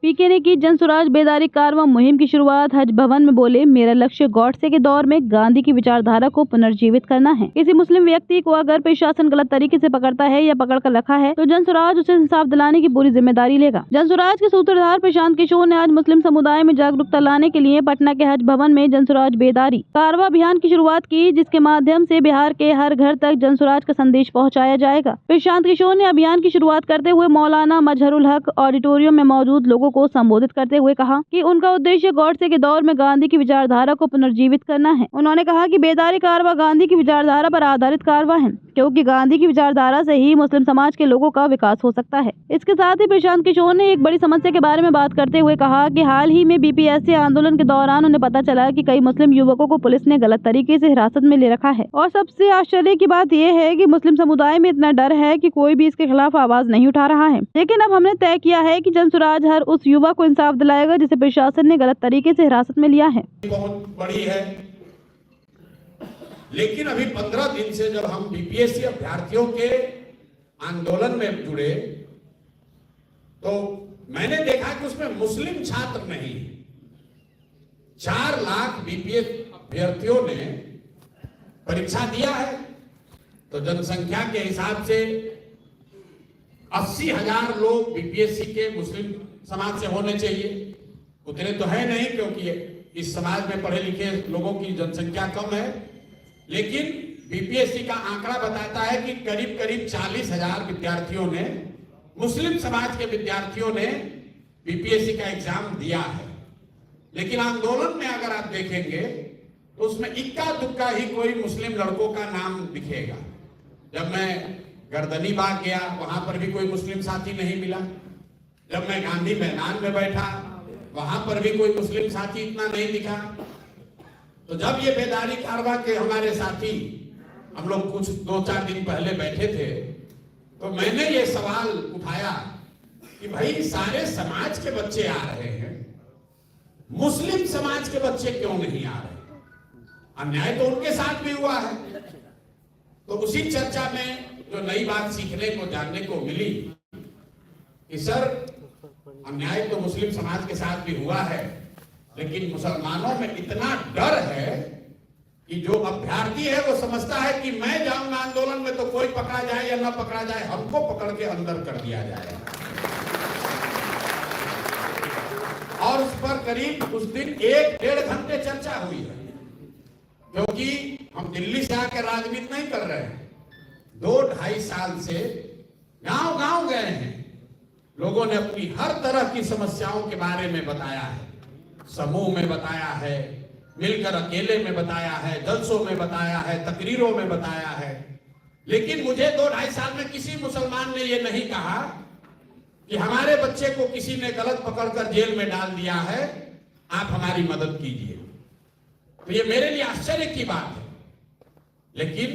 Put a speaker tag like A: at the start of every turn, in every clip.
A: पीके ने की जन स्वराज बेदारी कारवां मुहिम की शुरुआत। हज भवन में बोले, मेरा लक्ष्य गॉडसे के दौर में गांधी की विचारधारा को पुनर्जीवित करना है। किसी मुस्लिम व्यक्ति को अगर प्रशासन गलत तरीके से पकड़ता है या पकड़ कर रखा है तो जन स्वराज उसे इंसाफ दिलाने की पूरी जिम्मेदारी लेगा। जन स्वराज के सूत्रधार प्रशांत किशोर ने आज मुस्लिम समुदाय में जागरूकता लाने के लिए पटना के हज भवन में जन स्वराज बेदारी कारवां अभियान की शुरुआत की, जिसके माध्यम से बिहार के हर घर तक जन स्वराज का संदेश पहुँचाया जाएगा। प्रशांत किशोर ने अभियान की शुरुआत करते हुए मौलाना मजहरुल हक ऑडिटोरियम में मौजूद लोगों को संबोधित करते हुए कहा कि उनका उद्देश्य गॉडसे के दौर में गांधी की विचारधारा को पुनर्जीवित करना है। उन्होंने कहा कि बेदारी कारवां गांधी की विचारधारा पर आधारित कारवां है, क्योंकि गांधी की विचारधारा से ही मुस्लिम समाज के लोगों का विकास हो सकता है। इसके साथ ही प्रशांत किशोर ने एक बड़ी समस्या के बारे में बात करते हुए कहा कि हाल ही में बीपीएससी आंदोलन के दौरान उन्हें पता चला कि कई मुस्लिम युवकों को पुलिस ने गलत तरीके से हिरासत में ले रखा है, और सबसे आश्चर्य की बात यह है कि मुस्लिम समुदाय में इतना डर है कि कोई भी इसके खिलाफ आवाज नहीं उठा रहा है। लेकिन अब हमने तय किया है कि जन स्वराज हर उस युवा को इंसाफ दिलाएगा जिसे प्रशासन ने गलत तरीके से हिरासत में लिया है।
B: बहुत बड़ी है, लेकिन अभी 15 दिन से जब हम बीपीएससी अभ्यर्थियों के आंदोलन में जुड़े तो मैंने देखा कि उसमें मुस्लिम छात्र नहीं, 4 लाख बीपीएससी अभ्यर्थियों ने परीक्षा दिया है। तो जनसंख्या के हिसाब से 80,000 लोग बीपीएससी के मुस्लिम समाज से होने चाहिए। उतने तो है नहीं, क्योंकि इस समाज में पढ़े लिखे लोगों की जनसंख्या कम है। लेकिन बीपीएससी का आंकड़ा बताता है कि करीब करीब 40,000 विद्यार्थियों ने, मुस्लिम समाज के विद्यार्थियों ने बीपीएससी का एग्जाम दिया है। लेकिन आंदोलन में अगर आप देखेंगे तो उसमें इक्का दुक्का ही कोई मुस्लिम लड़कों का नाम दिखेगा। जब मैं गर्दनी बाग गया वहां पर भी कोई मुस्लिम साथी नहीं मिला। जब मैं गांधी मैदान में बैठा वहां पर भी कोई मुस्लिम साथी इतना नहीं दिखा। तो जब ये बेदारी कारवां के हमारे साथी, हम लोग कुछ 2-4 दिन पहले बैठे थे, तो मैंने ये सवाल उठाया कि भाई सारे समाज के बच्चे आ रहे हैं, मुस्लिम समाज के बच्चे क्यों नहीं आ रहे? अन्याय तो उनके साथ भी हुआ है। तो उसी चर्चा में जो नई बात सीखने को, जानने को मिली कि सर अन्याय तो मुस्लिम समाज के साथ भी हुआ है, लेकिन मुसलमानों में इतना डर है कि जो अभ्यर्थी है वो समझता है कि मैं जाऊंगा आंदोलन में तो कोई पकड़ा जाए या ना पकड़ा जाए, हमको पकड़ के अंदर कर दिया जाए। और उस पर करीब उस दिन 1-1.5 घंटे चर्चा हुई है, क्योंकि हम दिल्ली से आकर राजनीति नहीं कर रहे हैं। 2-2.5 साल से गांव गांव गए हैं, लोगों ने अपनी हर तरह की समस्याओं के बारे में बताया है, समूह में बताया है, मिलकर अकेले में बताया है, जलसों में बताया है, तकरीरों में बताया है। लेकिन मुझे 2-2.5 साल में किसी मुसलमान ने यह नहीं कहा कि हमारे बच्चे को किसी ने गलत पकड़कर जेल में डाल दिया है, आप हमारी मदद कीजिए। तो ये मेरे लिए आश्चर्य की बात है। लेकिन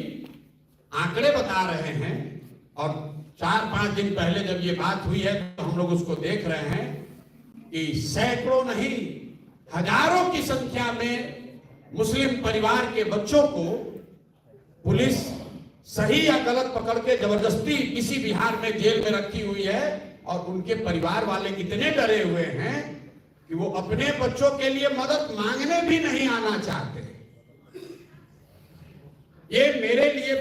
B: आंकड़े बता रहे हैं, और 4-5 दिन पहले जब ये बात हुई है तो हम लोग उसको देख रहे हैं कि सैकड़ों नहीं, हजारों की संख्या में मुस्लिम परिवार के बच्चों को पुलिस सही या गलत पकड़ के जबरदस्ती किसी बिहार में जेल में रखी हुई है, और उनके परिवार वाले इतने डरे हुए हैं कि वो अपने बच्चों के लिए मदद मांगने भी नहीं आना चाहते। ये मेरे लिए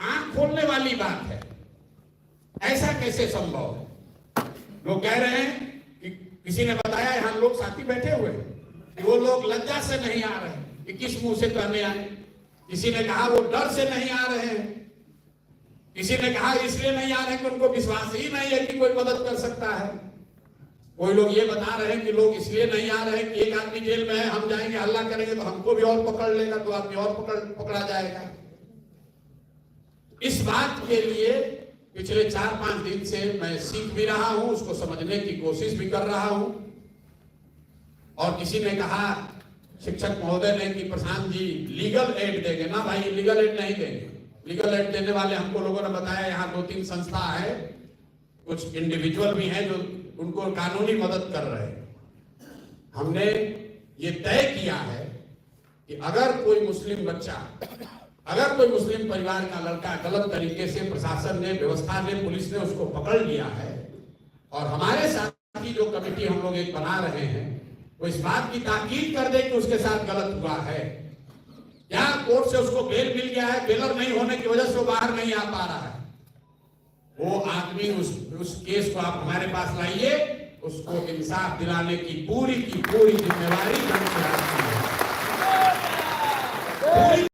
B: आंख खोलने वाली बात है। ऐसा कैसे संभव है? लोग कह रहे हैं कि किसी ने बताया, यहां लोग साथी बैठे हुए कि वो लोग लज्जा से नहीं आ रहे कि किस मुंह से कहने आए। किसी ने कहा वो डर से नहीं आ रहे हैं, किसी ने कहा इसलिए नहीं आ रहे कि उनको विश्वास ही नहीं है कि कोई मदद कर सकता है। कोई लोग ये बता रहे हैं कि लोग इसलिए नहीं आ रहे कि एक आदमी जेल में है, हम जाएंगे हल्ला करेंगे तो हमको भी और पकड़ लेगा, तो आदमी और पकड़ा जाएगा। इस बात के लिए पिछले 4-5 दिन से मैं सीख भी रहा हूं, उसको समझने की कोशिश भी कर रहा हूं। और किसी ने कहा, शिक्षक महोदय ने, कि प्रशांत जी लीगल एड देंगे ना। भाई लीगल एड नहीं देंगे। लीगल एड देने वाले हमको लोगों ने बताया यहाँ 2-3 संस्था है, कुछ इंडिविजुअल भी हैं जो उनको कानूनी मदद कर रहे हैं। हमने ये तय किया है कि अगर कोई मुस्लिम बच्चा, अगर कोई मुस्लिम परिवार का लड़का गलत तरीके से प्रशासन ने, व्यवस्था ने, पुलिस ने उसको पकड़ लिया है और हमारे साथ की जो कमेटी हम लोग एक बना रहे हैं वो इस बात की ताकीद कर दे कि उसके साथ गलत हुआ है, या कोर्ट से उसको बेल मिल गया है, बेलर नहीं होने की वजह से वो बाहर नहीं आ पा रहा है, वो आदमी उस केस को आप हमारे पास लाइए, उसको इंसाफ दिलाने की पूरी जिम्मेवारी हम से आती है।